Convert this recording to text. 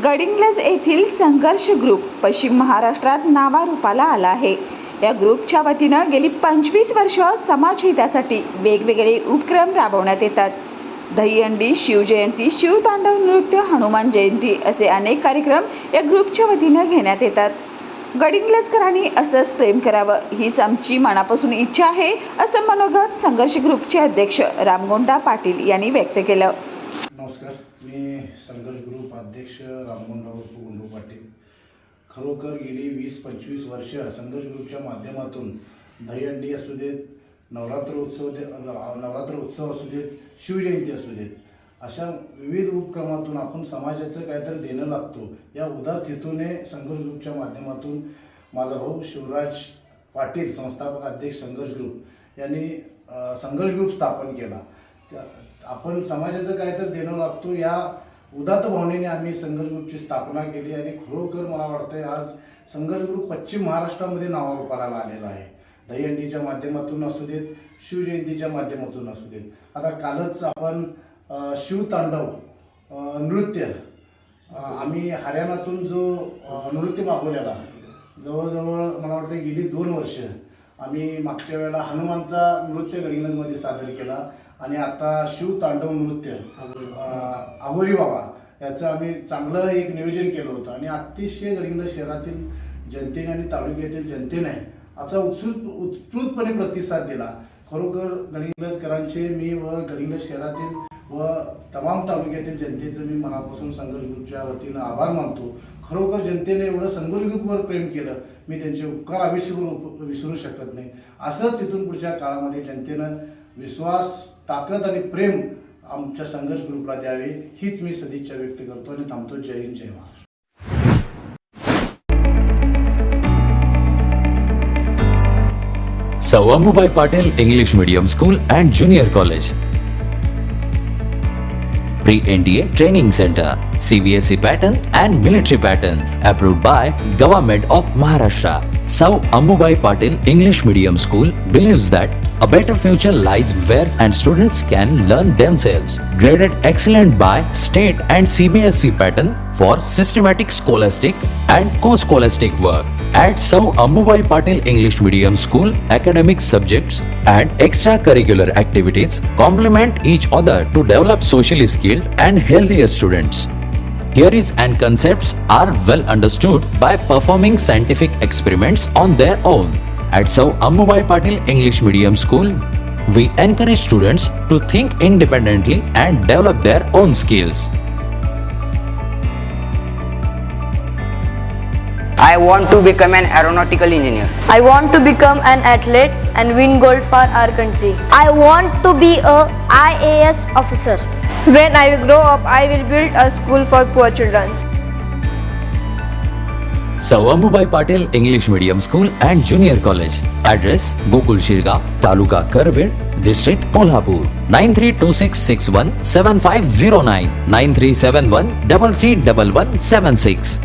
गडिंग्लज येथील संघर्ष ग्रुप पश्चिम महाराष्ट्रात नावारूपाला आला आहे। या ग्रुपच्या वतीनं गेली 25 वर्ष समाजहितासाठी वेगवेगळे उपक्रम राबवण्यात येतात। दहीहंडी, शिवजयंती, शिवतांडव नृत्य, हनुमान जयंती असे अनेक कार्यक्रम या ग्रुपच्या वतीनं घेण्यात येतात। गडिंग्लजकरांनी असंच प्रेम करावं हीच आमची मनापासून इच्छा आहे, असं मनोगत संघर्ष ग्रुपचे अध्यक्ष रामगोंडा पाटील यांनी व्यक्त केलं। नमस्कार, मी संघर्ष ग्रुप अध्यक्ष रामगोंडा गुंडू पाटील। खरोखर गेली 20-25 वर्ष संघर्ष ग्रुपच्या माध्यमातून दहीहंडी असू देत, नवरात्र उत्सव असू देत, शिवजयंती असू देत, अशा विविध उपक्रमातून आपण समाजाचं काहीतरी देणं लागतो या उदात्त हेतूने संघर्ष ग्रुपच्या माध्यमातून माझा भाऊ शिवराज पाटील, संस्थापक अध्यक्ष संघर्ष ग्रुप, यांनी संघर्ष ग्रुप स्थापन केला। आपण समाजाचं काहीतरी देणं लागतो या उदात्त भावनेने आम्ही संघर्ष ग्रुपची स्थापना केली आणि खरोखर मला वाटतं आज संघर्ष ग्रुप पश्चिम महाराष्ट्रामध्ये नावारूपाला आलेला आहे। दहीहंडीच्या माध्यमातून असू देत, शिवजयंतीच्या माध्यमातून असू देत, आता कालच आपण शिवतांडव नृत्य आम्ही हरियाणातून जो नृत्य मागवलेला, जवळजवळ मला वाटतं गेली 2 वर्ष आम्ही मागच्या वेळेला हनुमानचा नृत्य गडिंग्लजमध्ये सादर केला आणि आता शिवतांडव नृत्य अघोरी बाबा याचं आम्ही चांगलं एक नियोजन केलं होतं आणि अतिशय गडिंग्लज शहरातील जनतेने आणि तालुक्यातील जनतेने याचा उत्स्फूर्तपणे प्रतिसाद दिला। खरोखर गडिंग्लजकरांचे मी व गडिंग्लज शहरातील व तमाम तालुक्यातील जनतेचं मी मनापासून संघर्ष ग्रुपच्या वतीनं आभार मानतो। खरोखर जनतेने एवढं संघर्ष ग्रुपवर प्रेम केलं, मी त्यांचे उपकार आयुष्यभर विसरू शकत नाही। असंच इथून पुढच्या काळामध्ये जनतेनं विश्वास, ताकद आणि प्रेम आमच्या संघर्ष ग्रुपला द्यावे हीच मी सदिच्छा व्यक्त करतो आणि थांबतो। जय हिंद, जय महाराष्ट्र। सौ अंबुबाई Patil English Medium School and Junior College, Pre-NDA Training Center, CBSE pattern and military pattern, approved by Government of Maharashtra. Sou Ambubai Patil English Medium School believes that a better future lies where and students can learn themselves. Graded excellent by state and CBSE pattern for systematic scholastic and co-scholastic work. At Sou Ambubai Patil English Medium School, academic subjects and extracurricular activities complement each other to develop socially skilled and healthier students. Theories and concepts are well understood by performing scientific experiments on their own. At Sou Ambubai Patil English Medium School, we encourage students to think independently and develop their own skills. I want to become an aeronautical engineer. I want to become an athlete and win gold for our country. I want to be a IAS officer. When I grow up, I will build a school for poor children. Sou Ambubai Patil English Medium School and Junior College. Address: Gokul Shirga, Taluka Karved, District Kolhapur. 9326617509, 9371331176.